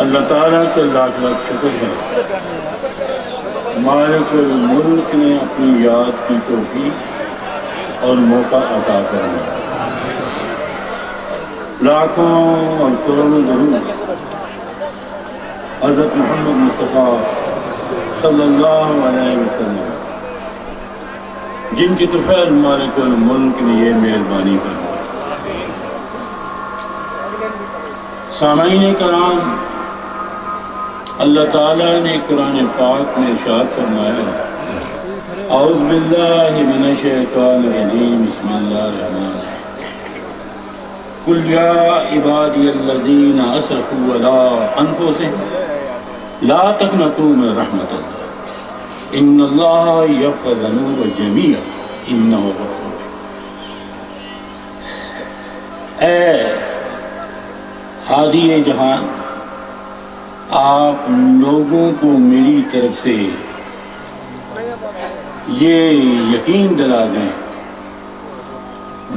اللہ تعالیٰ کا لاکھ لاکھ شکر ہے، مالک الملک نے اپنی یاد کی توفیق اور موقع عطا فرمایا۔ لاکھوں اور کروڑوں درود حضرت محمد مصطفیٰ صلی اللہ علیہ وسلم، جن کی طفیل مالک الملک نے یہ مہربانی فرمائی۔ سامعین کرام، اللہ تعالیٰ نے قرآن پاک میں ارشاد فرمایا، اعوذ باللہ من الشیطان الرجیم، بسم اللہ الرحمن الرحیم، قل یا عبادی الذین اسرفوا علی انفسہم لا تقنطوا من رحمت اللہ ان اللہ یغفر الذنوب جميعا انہ هو الغفور الرحیم۔ اے ہادی جہان، آپ لوگوں کو میری طرف سے یہ یقین دلا دیں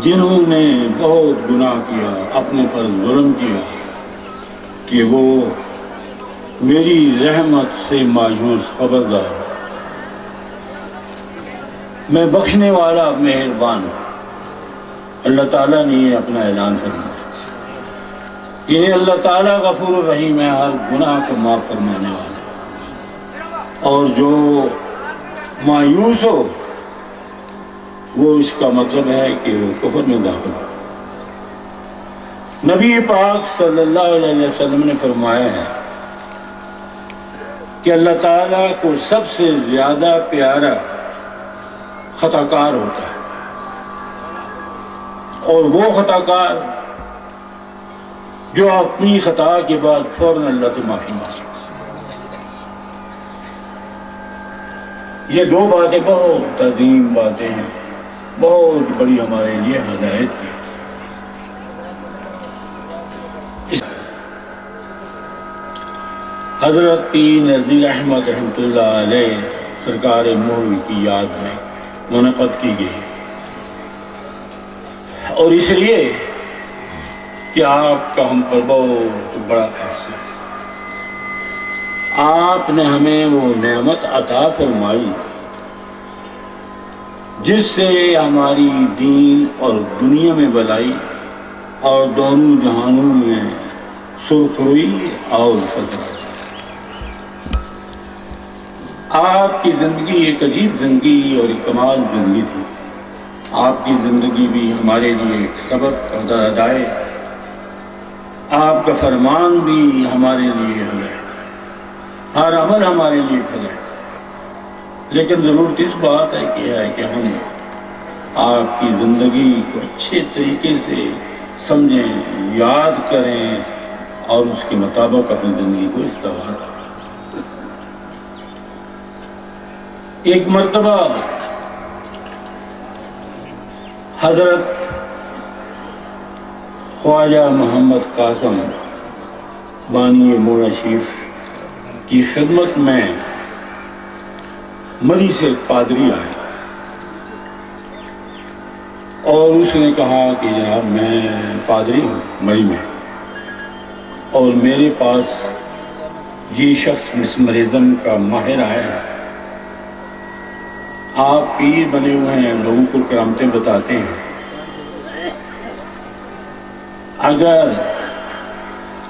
جنہوں نے بہت گناہ کیا، اپنے پر ظلم کیا، کہ وہ میری رحمت سے مایوس خبردار۔ میں بخشنے والا مہربان ہوں۔ اللہ تعالیٰ نے یہ اپنا اعلان فرمایا۔ یہ اللہ تعالیٰ غفور الرحیم ہے، ہر گناہ کو معاف فرمانے والا، اور جو مایوس ہو وہ اس کا مطلب ہے کہ وہ کفر میں داخل ہو۔ نبی پاک صلی اللہ علیہ وسلم نے فرمایا ہے کہ اللہ تعالیٰ کو سب سے زیادہ پیارا خطا کار ہوتا ہے، اور وہ خطا کار جو اپنی خطا کے بعد فوراً اللہ سے معافی مانگے۔ یہ دو باتیں بہت عظیم باتیں ہیں، بہت بڑی ہمارے لیے ہدایت کی۔ حضرت پیر نذیر احمد رحمۃ اللہ علیہ سرکار مولوی کی یاد میں منعقد کی گئی، اور اس لیے کہ آپ کا ہم پر بہت بڑا احسان ہے۔ آپ نے ہمیں وہ نعمت عطا فرمائی جس سے ہماری دین اور دنیا میں بھلائی اور دونوں جہانوں میں سرخروئی اور فضل۔ آپ کی زندگی ایک عجیب زندگی اور ایک کمال زندگی تھی۔ آپ کی زندگی بھی ہمارے لیے ایک سبق کا ہدایت، آپ کا فرمان بھی ہمارے لیے ہدایت، ہر عمل ہمارے لیے ہدایت۔ لیکن ضرورت اس بات ہے کہ ہم آپ کی زندگی کو اچھے طریقے سے سمجھیں، یاد کریں اور اس کے مطابق اپنی زندگی کو استوار کریں۔ ایک مرتبہ حضرت خواجہ محمد قاسم بانی مولا شریف کی خدمت میں مری سے ایک پادری آئے، اور اس نے کہا کہ جناب میں پادری ہوں مری میں، اور میرے پاس یہ شخص مسمرزم کا ماہر آیا ہے۔ آپ پیر بنے ہوئے ہیں، لوگوں کو کرامتیں بتاتے ہیں، اگر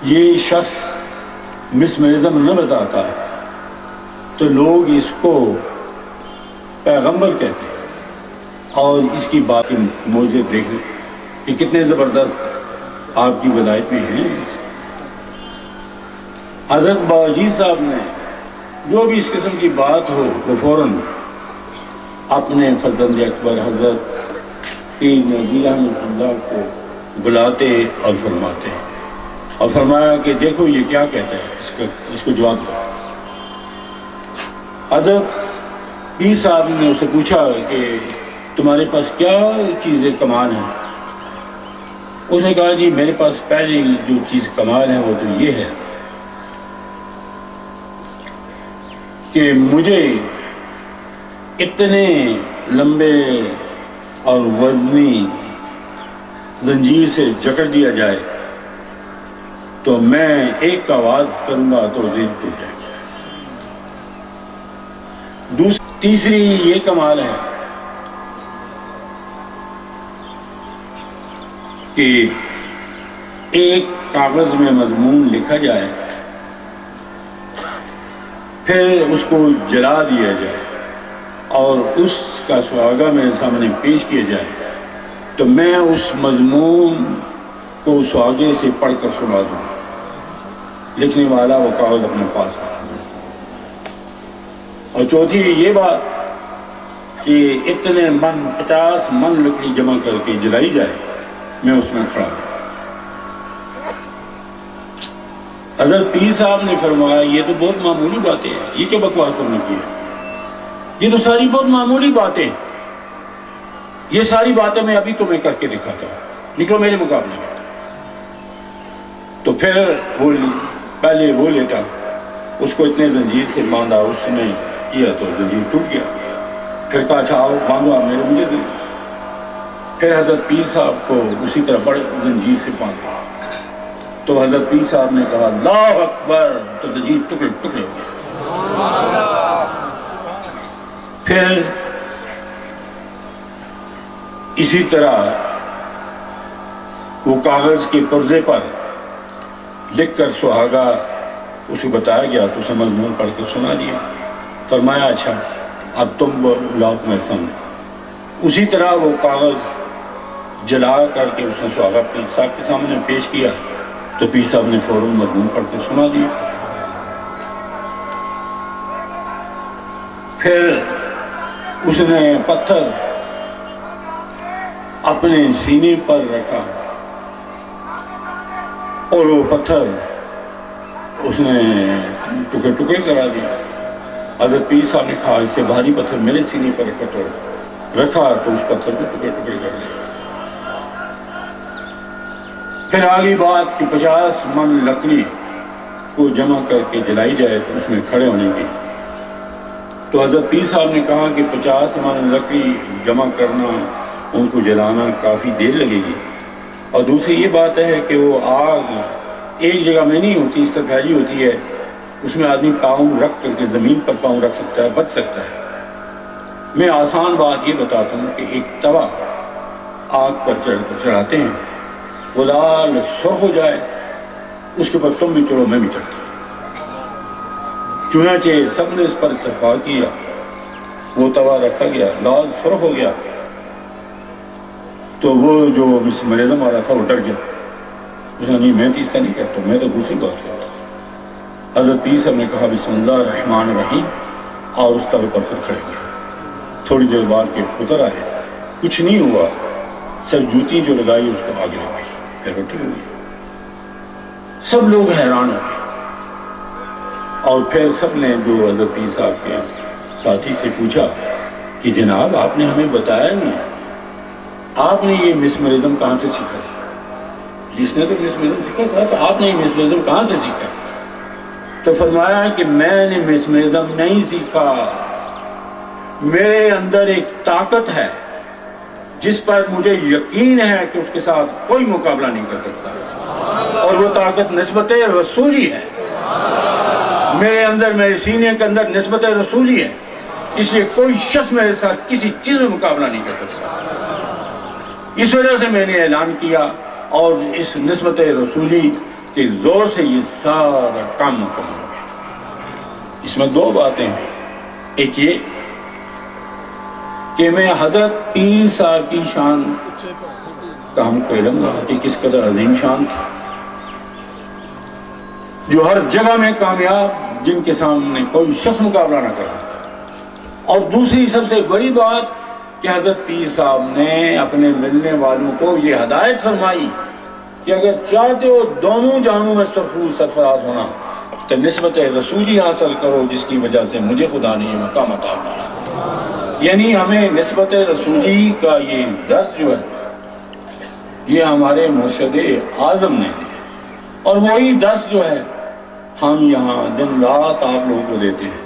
یہ شخص مسمرزم نہ بتاتا تو لوگ اس کو پیغمبر کہتے ہیں، اور اس کی بات کی موجے دیکھ لیں کہ کتنے زبردست آپ کی ولایت میں ہیں۔ حضرت باجی صاحب نے جو بھی اس قسم کی بات ہو وہ فوراً اپنے فرزند اکبر حضرت پیر نذیر احمد اللہ کو بلاتے اور فرماتے ہیں، اور فرمایا کہ دیکھو یہ کیا کہتا ہے، اس کو جواب دو۔ حضرت پیر صاحب نے اسے پوچھا کہ تمہارے پاس کیا چیزیں کمال ہیں؟ اس نے کہا جی میرے پاس پہلی جو چیز کمال ہے وہ تو یہ ہے کہ مجھے اتنے لمبے اور وزنی زنجیر سے جکڑ دیا جائے تو میں ایک آواز کروں گا تو زیر ٹوٹ جائے گی۔ تیسری یہ کمال ہے کہ ایک کاغذ میں مضمون لکھا جائے، پھر اس کو جلا دیا جائے اور اس کا سہاگا میرے سامنے پیش کیا جائے تو میں اس مضمون کو سہاگے سے پڑھ کر سنا دوں، لکھنے والا وہ کاغذ اپنے پاس رکھوں۔ اور چوتھی یہ بات کہ اتنے 50 من لکڑی جمع کر کے جلائی جائے، میں اس میں کھڑا ہوں۔ حضرت پیر صاحب نے فرمایا یہ تو بہت معمولی باتیں ہیں، یہ کیا بکواس کرنے کی ہے، یہ تو ساری بہت معمولی باتیں، یہ ساری باتیں میں ابھی تمہیں کر کے دکھاتا ہوں، نکلو میرے مقابلے میں۔ تو پھر پہلے وہ لیٹا، اس کو اتنے زنجیر سے باندھا، اس نے کیا تو زنجیر ٹوٹ گیا، پھر کہا اچھا آؤ باندھو آپ میرے مجھے زنجیر۔ پھر حضرت پیر صاحب کو اسی طرح بڑے زنجیر سے باندھا تو حضرت پیر صاحب نے کہا اللہ اکبر، تو زنجیر ٹکڑے ٹکڑے ہو گئے۔ پھر اسی طرح وہ کاغذ کے پرزے پر لکھ کر سہاگا اسے بتایا گیا تو اسے مضمون پڑھ کر سنا دیا۔ فرمایا اچھا اب تم لاؤ میرے سامنے۔ اسی طرح وہ کاغذ جلا کر کے اس نے سہاگا پیر صاحب کے سامنے پیش کیا تو پیر صاحب نے فوراً مضمون پڑھ کر سنا دیا۔ پھر اس نے پتھر اپنے سینے پر رکھا اور وہ پتھر اس نے ٹکڑے ٹکڑے کرا دیا۔ حضرت پیر صاحب نے کہا اس سے بھاری پتھر میرے سینے پر رکھا تو اس پتھر کو ٹکڑے ٹکڑے کر لیا۔ پھر آگے بات کہ 50 من لکڑی کو جمع کر کے جلائی جائے تو اس میں کھڑے ہونے کی، تو حضرت پیر صاحب نے کہا کہ 50 من لکڑی جمع کرنا، ان کو جلانا کافی دیر لگے گی، اور دوسری یہ بات ہے کہ وہ آگ ایک جگہ میں نہیں ہوتی، اس سے پھیلی ہوتی ہے، اس میں آدمی پاؤں رکھ کر کے زمین پر پاؤں رکھ سکتا ہے، بچ سکتا ہے۔ میں آسان بات یہ بتاتا ہوں کہ ایک توا آگ پر چڑھاتے ہیں، وہ لال سرخ ہو جائے، اس کے پر تم بھی چڑھو میں بھی چڑھتا ہوں۔ چنانچہ سب نے اس پر اتفاق کیا، وہ توا رکھا گیا، لال سرخ ہو گیا، تو وہ جو مسمرزم والا تھا وہ ڈر گیا، اس نے نہیں میں تو ایسا نہیں کرتا، میں تو دوسری بات کرتا۔ حضرت پیر صاحب نے کہا بسم اللہ الرحمن الرحیم، اور اس توے پر خود کھڑے گئے۔ تھوڑی دیر بعد کے اتر آئے، کچھ نہیں ہوا، صرف جوتی جو لگائی اس کو آگے لگ گئی، پھر اٹھی ہوئی۔ سب لوگ حیران ہو گئے، اور پھر سب نے جو حضرت پیر صاحب کے ساتھی سے پوچھا کہ جناب آپ نے ہمیں بتایا نہیں، آپ نے یہ مسمرزم کہاں سے سیکھا؟ جس نے تو مسمرزم سیکھا تھا، تو آپ نے یہ مسمرزم کہاں سے سیکھا؟ تو فرمایا کہ میں نے مسمرزم نہیں سیکھا، میرے اندر ایک طاقت ہے جس پر مجھے یقین ہے کہ اس کے ساتھ کوئی مقابلہ نہیں کر سکتا، اور وہ طاقت نسبت رسولی ہے۔ میرے اندر، میرے سینے کے اندر نسبت رسولی ہے، اس لیے کوئی شخص میرے ساتھ کسی چیز میں مقابلہ نہیں کر سکتا۔ اس وجہ سے میں نے اعلان کیا، اور اس نسبت رسولی کے زور سے یہ سارا کام مکمل ہو گیا۔ اس میں دو باتیں ہیں، ایک یہ کہ میں حضرت پیر صاحب کی شان کا ہم کو علم رہا کہ کس قدر عظیم شان تھی، جو ہر جگہ میں کامیاب، جن کے سامنے کوئی شخص مقابلہ نہ کر سکتا۔ اور دوسری سب سے بڑی بات کہ حضرت پیر صاحب نے اپنے ملنے والوں کو یہ ہدایت فرمائی کہ اگر چاہتے ہو دونوں جہانوں میں سرفراز ہونا تو نسبت رسولی حاصل کرو، جس کی وجہ سے مجھے خدا نے یہ مقام عطا کیا۔ یعنی ہمیں نسبت رسولی کا یہ درس جو ہے یہ ہمارے مرشد اعظم نے دیا، اور وہی درس جو ہے ہم یہاں دن رات آپ لوگوں کو دیتے ہیں۔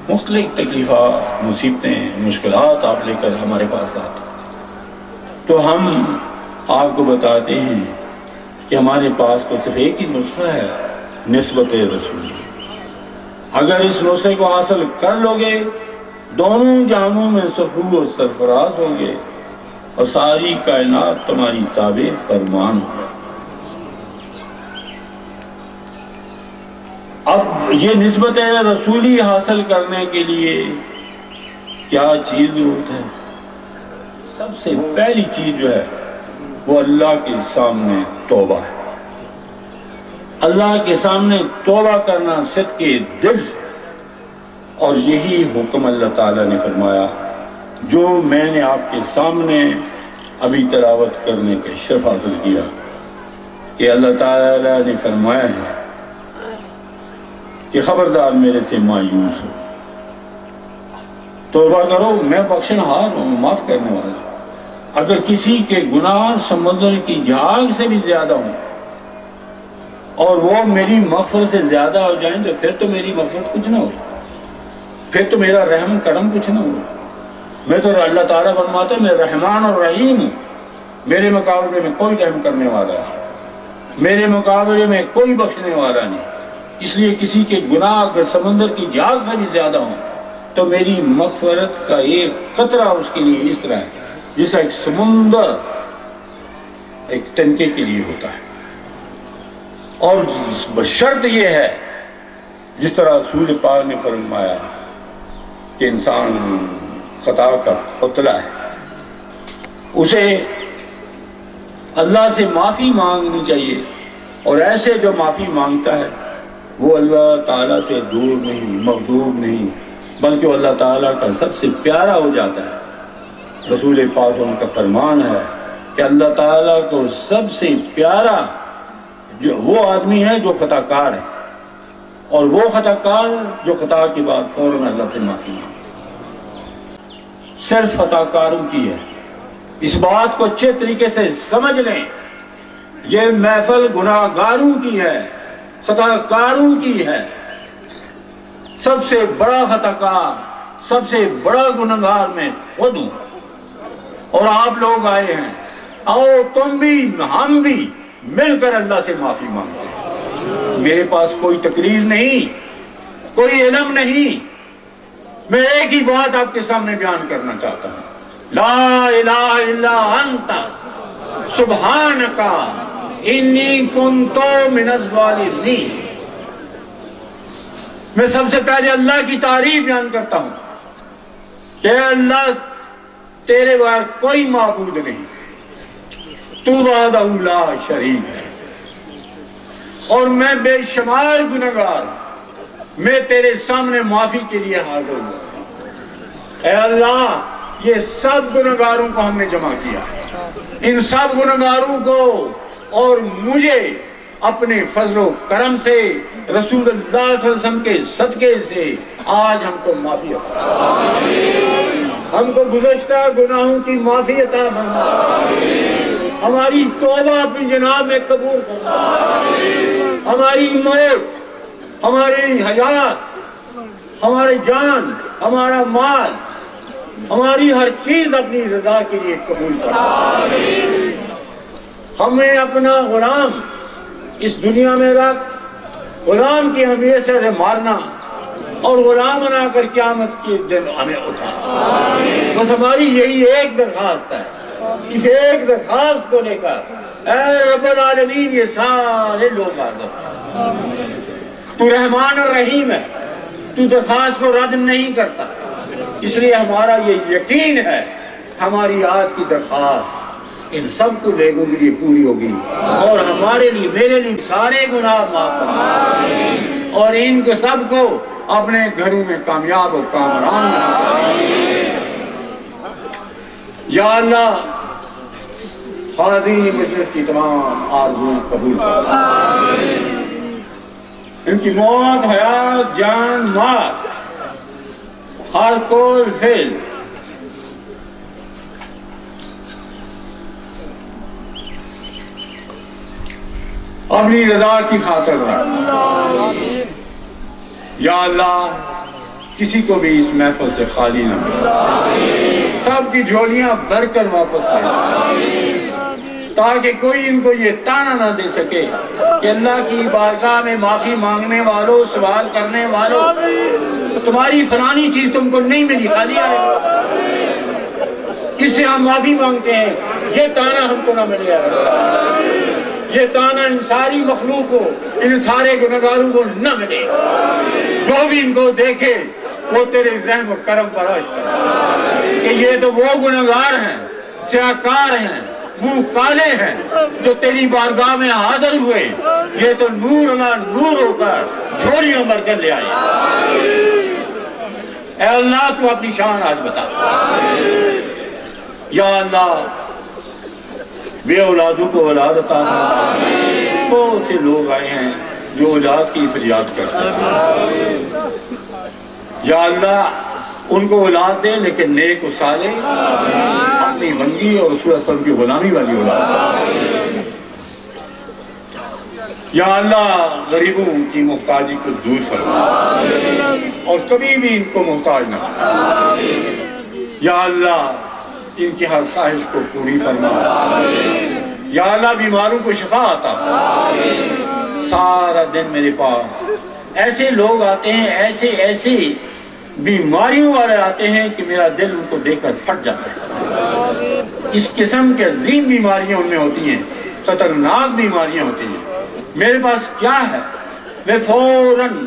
مختلف تکلیفات، مصیبتیں، مشکلات آپ لے کر ہمارے پاس آتے، تو ہم آپ کو بتاتے ہیں کہ ہمارے پاس تو صرف ایک ہی نسخہ ہے، نسبت رسولی۔ اگر اس نسخے کو حاصل کر لو گے، دونوں جہانوں میں سرخرو اور سرفراز ہوگے اور ساری کائنات تمہاری تابع فرمان ہوگی۔ اب یہ نسبت رسولی حاصل کرنے کے لیے کیا چیز ضرورت ہے؟ سب سے پہلی چیز جو ہے وہ اللہ کے سامنے توبہ ہے۔ اللہ کے سامنے توبہ کرنا صدقے دل سے، اور یہی حکم اللہ تعالیٰ نے فرمایا جو میں نے آپ کے سامنے ابھی تلاوت کرنے کا شرف حاصل کیا، کہ اللہ تعالیٰ نے فرمایا ہے کہ خبردار میرے سے مایوس ہو، توبہ کرو، میں بخشنہار ہوں، معاف کرنے والا۔ اگر کسی کے گناہ سمندر کی جھاگ سے بھی زیادہ ہوں اور وہ میری مغفرت سے زیادہ ہو جائیں تو پھر تو میری مغفرت کچھ نہ ہو، پھر تو میرا رحم کرم کچھ نہ ہو۔ میں تو اللہ تعالیٰ فرماتا ہے میں رحمان اور رحیم ہوں، میرے مقابلے میں کوئی رحم کرنے والا نہیں، میرے مقابلے میں کوئی بخشنے والا نہیں۔ اس لیے کسی کے گناہ اگر سمندر کی جھاگ سے بھی زیادہ ہوں تو میری مغفرت کا ایک قطرہ اس کے لیے اس طرح ہے جیسا ایک سمندر ایک تنکے کے لیے ہوتا ہے۔ اور بشرط یہ ہے جس طرح رسول پاک نے فرمایا کہ انسان خطا کا پتلا ہے، اسے اللہ سے معافی مانگنی چاہیے، اور ایسے جو معافی مانگتا ہے وہ اللہ تعالیٰ سے دور نہیں، مغضوب نہیں، بلکہ وہ اللہ تعالیٰ کا سب سے پیارا ہو جاتا ہے۔ رسول پاک ان کا فرمان ہے کہ اللہ تعالیٰ کو سب سے پیارا جو وہ آدمی ہے جو خطا کار ہے، اور وہ خطا کار جو خطا کے بعد فوراً اللہ سے معافی مانگے۔ صرف خطا کاروں کی ہے، اس بات کو اچھے طریقے سے سمجھ لیں، یہ محفل گناہ گاروں کی ہے، خطا کاروں کی ہے۔ سب سے بڑا خطا کار، سب سے بڑا گنہگار میں خود ہوں، اور آپ لوگ آئے ہیں، آؤ تم بھی ہم بھی مل کر اللہ سے معافی مانگتے ہیں۔ میرے پاس کوئی تقریر نہیں، کوئی علم نہیں، میں ایک ہی بات آپ کے سامنے بیان کرنا چاہتا ہوں، لا الہ الا انت سبحانک انی کنت من الظالمین۔ میں سب سے پہلے اللہ کی تعریف بیان کرتا ہوں کہ اللہ تیرے بغیر کوئی معبود نہیں، تو وحدہ لا شریک ہے، اور میں بے شمار گنہگار، میں تیرے سامنے معافی کے لیے حاضر ہوں۔ اے اللہ، یہ سب گنہگاروں کو ہم نے جمع کیا، ان سب گنہگاروں کو اور مجھے اپنے فضل و کرم سے، رسول اللہ صلی اللہ علیہ وسلم کے صدقے سے آج ہم کو معافی عطا فرما، ہم کو گزشتہ گناہوں کی معافی عطا فرما، ہماری توبہ اپنی جناب میں قبول فرما، ہماری موت، ہماری حیات، ہماری جان، ہمارا مال، ہماری ہر چیز اپنی رضا کے لیے قبول فرما۔ ہمیں اپنا غلام اس دنیا میں رکھ، غلام کی حمیت سے مارنا اور غلام بنا کر قیامت کے دن ہمیں اٹھا۔ بس ہماری یہی ایک درخواست ہے، اس ایک درخواست کو لے کر اے رب العالمین یہ سارے لوگ آگے، تو رحمان اور رحیم ہے، تو درخواست کو رد نہیں کرتا، اس لیے ہمارا یہ یقین ہے ہماری آج کی درخواست ان سب کو لوگوں کے لیے پوری ہوگی، اور ہمارے لیے، میرے لیے سارے گناہ معاف فرما، اور ان کو سب کو اپنے گھروں میں کامیاب و کامران بنا۔ یا اللہ حاضرین مجلس کی تمام آرزویں قبول فرما، ان کی موت، حیات، جان، مال، ہر قول فعل اپنی رضا کی خاطر رکھ۔ یا اللہ کسی کو بھی اس محفل سے خالی نہ ملے، سب کی جھولیاں بھر کر واپس لے، تاکہ کوئی ان کو یہ تانا نہ دے سکے کہ اللہ کی بارگاہ میں معافی مانگنے والوں، سوال کرنے والوں، تمہاری فلانی چیز تم کو نہیں ملی، خالی آئے، اس سے ہم معافی مانگتے ہیں، یہ تانا ہم کو نہ ملے۔ یہ تانا ان ساری مخلوق کو، ان سارے گنہگاروں کو نہ ملے۔ جو بھی ان کو دیکھے وہ تیرے رحم و کرم پر عشق کرے کہ یہ تو وہ گنہگار ہیں، سیاہکار ہیں، منہ کالے ہیں، جو تیری بارگاہ میں حاضر ہوئے، یہ تو نور اللہ نور ہو کر جھولیوں بھر کر لے آئے۔ اے اللہ تو اپنی شان آج بتا۔ یا اللہ بے اولادوں کو اولاد عطا فرما۔ بہت سے لوگ آئے ہیں جو اولاد کی فریاد کرتے ہیں، یا اللہ ان کو اولاد دے لیکن نیک و صالح، اپنی بندگی اور رسول اللہ صلی اللہ علیہ وسلم کی غلامی والی اولاد۔ یا اللہ غریبوں کی محتاجی کو دور فرما اور کبھی بھی ان کو محتاج نہ۔ یا اللہ ان کی ہر خواہش کو پوری فرما۔ یا اللہ بیماروں کو شفا عطا فرما۔ سارا دن میرے پاس ایسے لوگ آتے ہیں، ایسے بیماریوں والے آتے ہیں کہ میرا دل ان کو دیکھ کر پھٹ جاتا ہے۔ اس قسم کے عظیم بیماریاں ان میں ہوتی ہیں، خطرناک بیماریاں ہوتی ہیں۔ میرے پاس کیا ہے؟ میں فوراً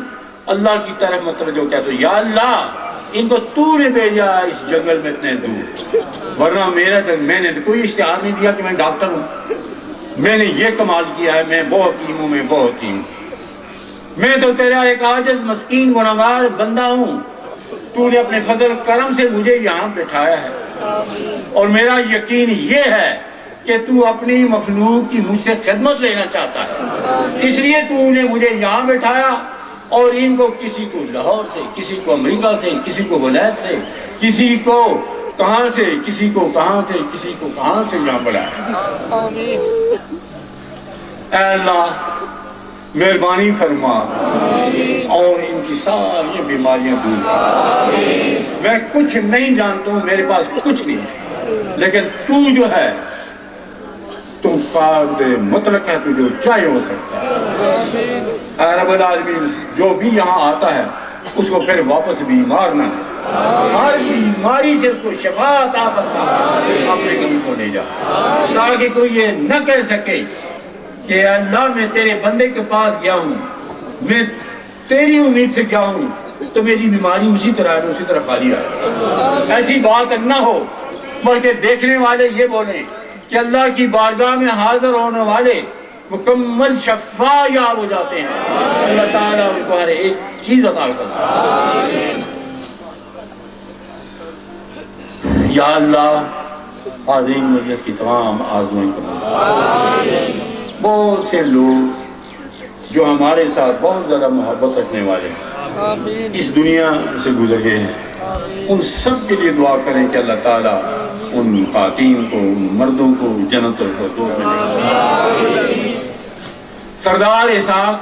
اللہ کی طرف متوجہ کہتا ہوں، یا اللہ ان کو تو نے بھیجا اس جنگل میں اتنے دور، ورنہ میں نے کوئی اشتہار نہیں دیا کہ میں ڈاکٹر ہوں، میں نے یہ کمال کیا ہے، میں وہ حکیم ہوں، میں وہ حکیم ہوں۔ میں تو تیرا ایک عاجز مسکین گنہگار بندہ ہوں، تو نے اپنے فضل کرم سے مجھے یہاں بٹھایا ہے، اور میرا یقین یہ ہے کہ تو اپنی مخلوق کی مجھ سے خدمت لینا چاہتا ہے، اس لیے تو نے مجھے یہاں بٹھایا، اور ان کو کسی کو لاہور سے، کسی کو امریکہ سے، کسی کو ولایت سے، کسی کو کہاں سے، کسی کو کہاں سے، کسی کو کہاں سے یہاں بلایا۔ اے اللہ مہربانی فرما اور ان کی ساری بیماریاں دور کر۔ میں کچھ نہیں جانتا ہوں، میرے پاس کچھ نہیں ہے، لیکن تو جو ہے تو قادر مطلق ہے، تو جو چاہے ہو سکتا ہے۔ اے رب العالمین جو بھی یہاں آتا ہے اس کو پھر واپس بیمار نہ کر، ہر بیماری سے اس کو شفا عطا فرما، اپنے غم کو لے جا، تاکہ کوئی یہ نہ کہہ سکے کہ اللہ میں تیرے بندے کے پاس گیا ہوں، میں تیری امید سے گیا ہوں تو میری بیماری اسی طرح خالی آئے۔ ایسی بات نہ ہو، بلکہ دیکھنے والے یہ بولیں کہ اللہ کی بارگاہ میں حاضر ہونے والے مکمل شفا یاب ہو جاتے ہیں۔ اللہ تعالیٰ ان کو ہر ایک چیز عطا کرتا ہے۔ یا اللہ حاضرین مجلس کی تمام آرزوئیں قبول۔ بہت سے لوگ جو ہمارے ساتھ بہت زیادہ محبت رکھنے والے ہیں، اس دنیا سے گزر گئے ہیں، ان سب کے لیے دعا کریں کہ اللہ تعالیٰ ان خواتین کو، ان مردوں کو جنت الفردوس میں لے۔ سردار اسحاق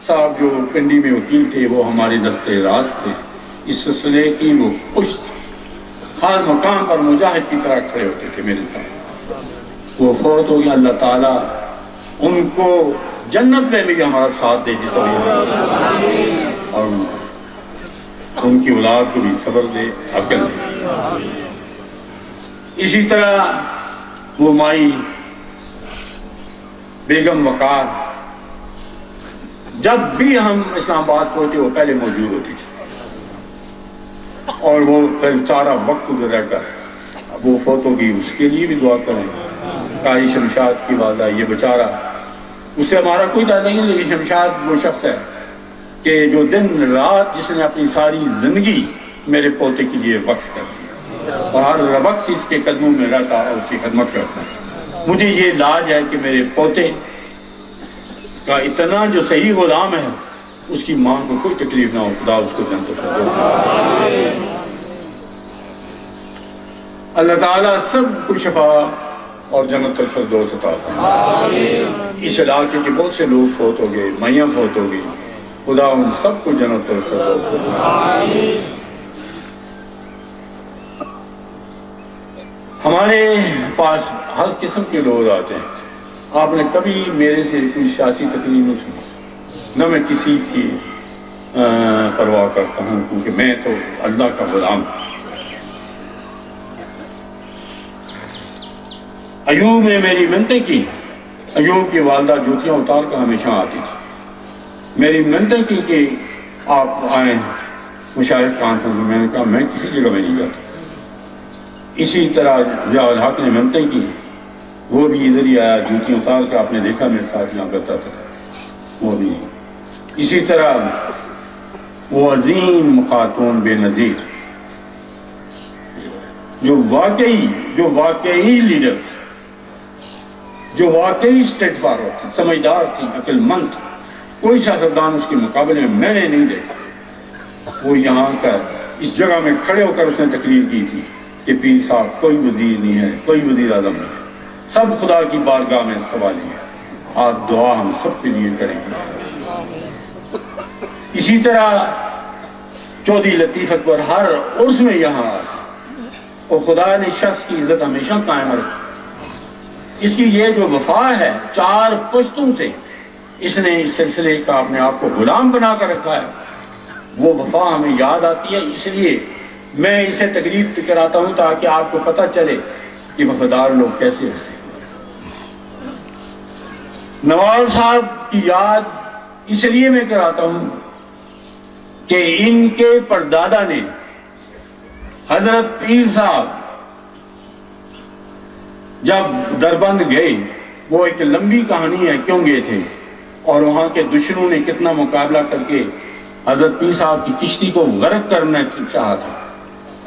صاحب جو پنڈی میں وکیل تھے، وہ ہمارے دستے راست تھے، اس سلسلے کی وہ پشت ہر مقام پر مجاہد کی طرح کھڑے ہوتے تھے میرے ساتھ۔ وہ فوت ہو گیا، اللہ تعالیٰ ان کو جنت میں بھی ہمارا ساتھ دے، جس طرح اور ان کی اولاد کو بھی صبر دے، عقل دے۔ اسی طرح وہ مائی بیگم وقار، جب بھی ہم اسلام آباد پہنچے وہ پہلے موجود ہوتی تھی، اور وہ پھر سارا وقت رہ کر وہ فوت ہوگی، اس کے لیے بھی دعا کریں۔ قاری شمشاد کی والدہ، یہ بیچارہ، اس سے ہمارا کوئی تعلق نہیں، لیکن شمشاد وہ شخص ہے کہ جو دن رات جس نے اپنی ساری زندگی میرے پوتے کے لیے وقف کر دی، اور ہر وقت اس کے قدموں میں رہتا اور اس کی خدمت کرتا۔ مجھے یہ لاج ہے کہ میرے پوتے کا اتنا جو صحیح غلام ہے، اس کی ماں کو کوئی تکلیف نہ ہو، خدا اس کو جنت الفردوس۔ اللہ تعالیٰ سب کو شفا اور جنت الفردوس عطا فرمائے۔ اس علاقے کے بہت سے لوگ فوت ہو گئے، مائیاں فوت ہو گئی، خدا ان سب کو جنت الفردوس عطا۔ ہمارے پاس ہر قسم کے لوگ آتے ہیں. آپ نے کبھی میرے سے کوئی سیاسی تقریر نہیں سنی، نہ میں کسی کی پرواہ کرتا ہوں، کیونکہ میں تو اللہ کا غلام ہوں. ایوب نے میری منتیں کی. ایوب کی والدہ جوتیاں اتار کر ہمیشہ آتی تھی. میری منتیں کی کہ آپ آئیں مشاہد کانفرنس میں. میں نے کہا میں کسی جگہ میں نہیں جاتا. اسی طرح ضیاء الحق نے منتیں کی، وہ بھی ادھر ہی آیا جوتیاں اتار کر. آپ نے دیکھا میرے ساتھ یہاں کرتا تھا، وہ بھی. اسی طرح وہ عظیم خاتون بے نظیر جو واقعی لیڈر تھی، جو واقعی اسٹریٹ فارورڈ تھی، سمجھدار تھی، عقل مند تھی. کوئی سیاستدان اس کے مقابلے میں نے نہیں دیکھا. وہ یہاں کر اس جگہ میں کھڑے ہو کر اس نے تقریر کی تھی کہ پیر صاحب کوئی وزیر نہیں ہے، کوئی وزیر اعظم نہیں ہے، سب خدا کی بارگاہ میں سوالی ہے. آپ دعا ہم سب کے لیے کریں. اسی طرح چودھری لطیف اکبر ہر عرس میں یہاں، اور خدا نے شخص کی عزت ہمیشہ قائم رکھی. اس کی یہ جو وفا ہے، 4 پشتوں سے اس نے اس سلسلے کا اپنے آپ کو غلام بنا کر رکھا ہے. وہ وفا ہمیں یاد آتی ہے. اس لیے میں اسے تقریب کراتا ہوں تاکہ آپ کو پتہ چلے کہ وفادار لوگ کیسے ہوتے ہیں. نواب صاحب کی یاد اس لیے میں کراتا ہوں کہ ان کے پردادا نے حضرت پیر صاحب جب دربند گئے، وہ ایک لمبی کہانی ہے کیوں گئے تھے، اور وہاں کے دشمنوں نے کتنا مقابلہ کر کے حضرت پیر صاحب کی کشتی کو غرق کرنا چاہا تھا.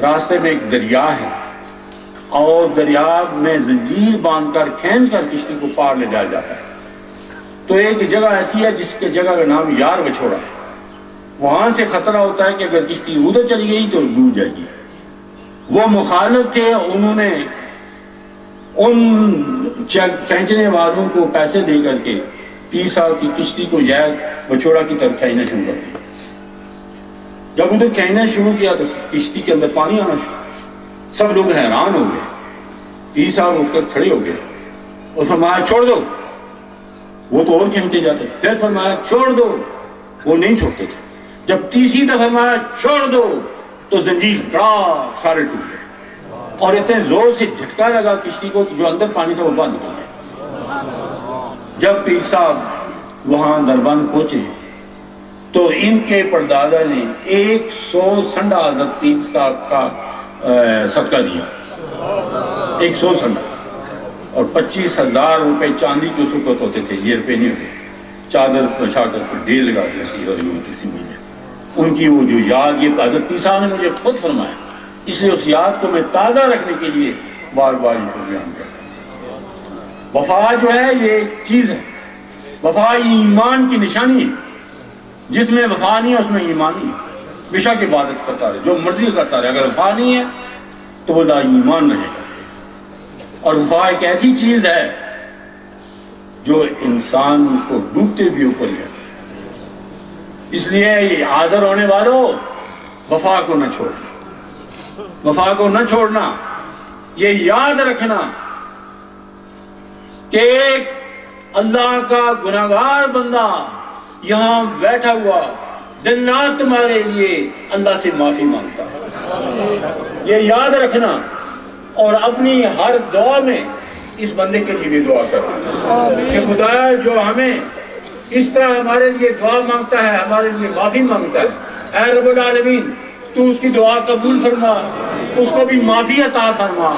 راستے میں ایک دریا ہے اور دریا میں زنجیر باندھ کر کھینچ کر کشتی کو پار لے جایا جاتا ہے. تو ایک جگہ ایسی ہے جس کے جگہ کا نام یار بچھوڑا ہے. وہاں سے خطرہ ہوتا ہے کہ اگر کشتی ادھر چلی گئی تو ڈوب جائے گی. وہ مخالف تھے، انہوں نے ان کھینچنے والوں کو پیسے دے کر کے پیر صاحب کی کشتی کو یار بچھوڑا کی طرف کھینچنا شروع کر دیا. جب ادھر کھینچنا شروع کیا تو کشتی کے اندر پانی آنا شروع. سب لوگ حیران ہو گئے. پیر صاحب اٹھ کر کھڑے ہو گئے اور فرمایا چھوڑ دو. وہ تو اور کھینچتے جاتے. پھر فرمایا چھوڑ دو، وہ نہیں چھوڑتے تھے. جب تیسری دفعہ فرمایا چھوڑ دو تو زنجیر کڑاک سارے ٹوٹ گئے اور اتنے زور سے جھٹکا لگا کشتی کو جو اندر پانی تھا وہ بند ہو گیا. جب پیر صاحب وہاں دربند پہنچے تو ان کے پردادا نے 100 سنڈا حضرت پیر صاحب کا صدقہ دیا. 100 سنڈا اور 25,000 روپے چاندی کے اس وقت ہوتے تھے، یہ روپے نہیں ہوتے. چادر بچھا کر ڈھیر لگا دیا تھی اور یہ ہوتی سی مجھے. ان کی وہ جو یاد، یہ حضرت پیر صاحب نے مجھے خود فرمایا، اس لیے اس یاد کو میں تازہ رکھنے کے لیے بار بار یہ کو بیان کرتا ہوں. وفا جو ہے یہ ایک چیز ہے. وفا ایمان کی نشانی ہے. جس میں وفا نہیں ہے اس میں ایمان نہیں ہے. بے شک عبادت کرتا رہے، جو مرضی کرتا رہے، اگر وفا نہیں ہے تو وہ لا ایمان رہے گا. اور وفا ایک ایسی چیز ہے جو انسان کو ڈوبتے بھی اوپر لے آتا ہے. اس لیے حاضر ہونے والوں، وفا کو نہ چھوڑنا، وفا کو نہ چھوڑنا. یہ یاد رکھنا کہ ایک اللہ کا گناہگار بندہ یہاں بیٹھا ہوا دن رات تمہارے لیے اللہ سے معافی مانگتا ہے. یہ یاد رکھنا اور اپنی ہر دعا میں اس بندے کے لیے بھی دعا کرنا کہ خدا جو ہمیں اس طرح ہمارے لیے دعا مانگتا ہے، ہمارے لیے معافی مانگتا ہے، اے رب العالمین تو اس کی دعا قبول فرما، اس کو بھی معافی عطا فرما،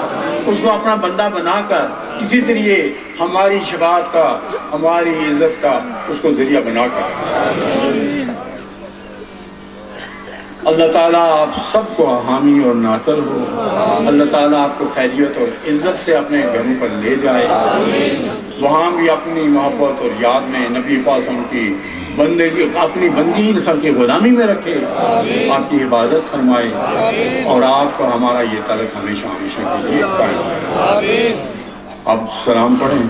اس کو اپنا بندہ بنا کر اسی ذریعے ہماری شفاعت کا، ہماری عزت کا اس کو ذریعہ بنا کر. اللہ تعالیٰ آپ سب کو حامی اور ناصر ہو. اللہ تعالیٰ آپ کو خیریت اور عزت سے اپنے گھروں پر لے جائے. وہاں بھی اپنی محبت اور یاد میں نبی پاک کی بندگی، اپنی بندگی نسل کے غلامی میں رکھے، آپ کی عبادت فرمائے اور آپ کا ہمارا یہ تعلق ہمیشہ ہمیشہ کے لیے قائم رہے. اب سلام پڑھیں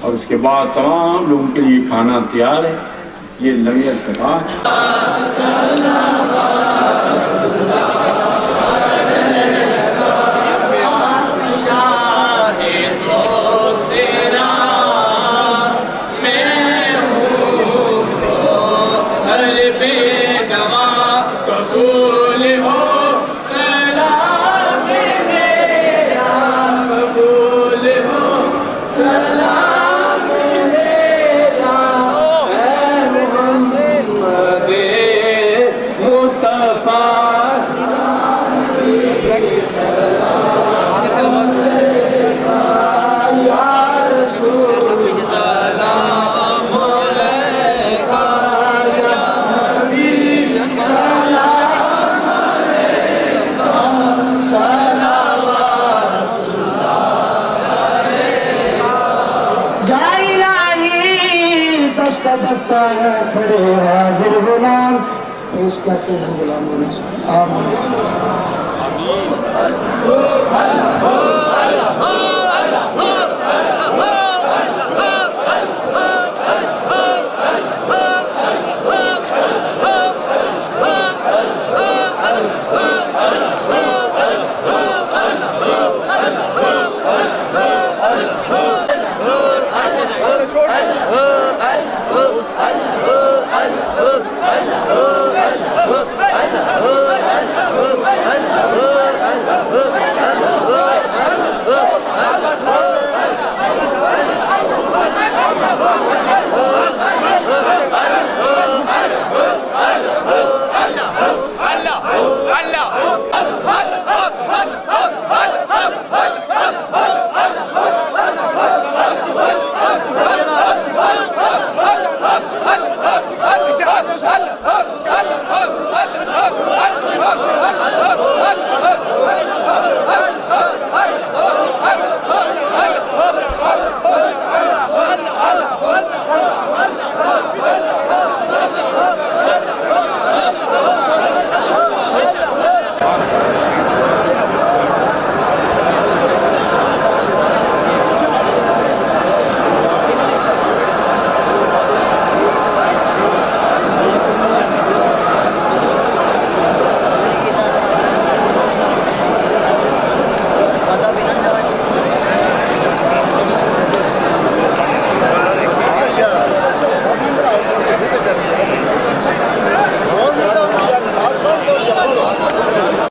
اور اس کے بعد تمام لوگوں کے لیے کھانا تیار ہے. یہ نبی الفلاح شاہ بستا ہے کھڑے حاضر غلام پیش کرتے ہیں غلام آمین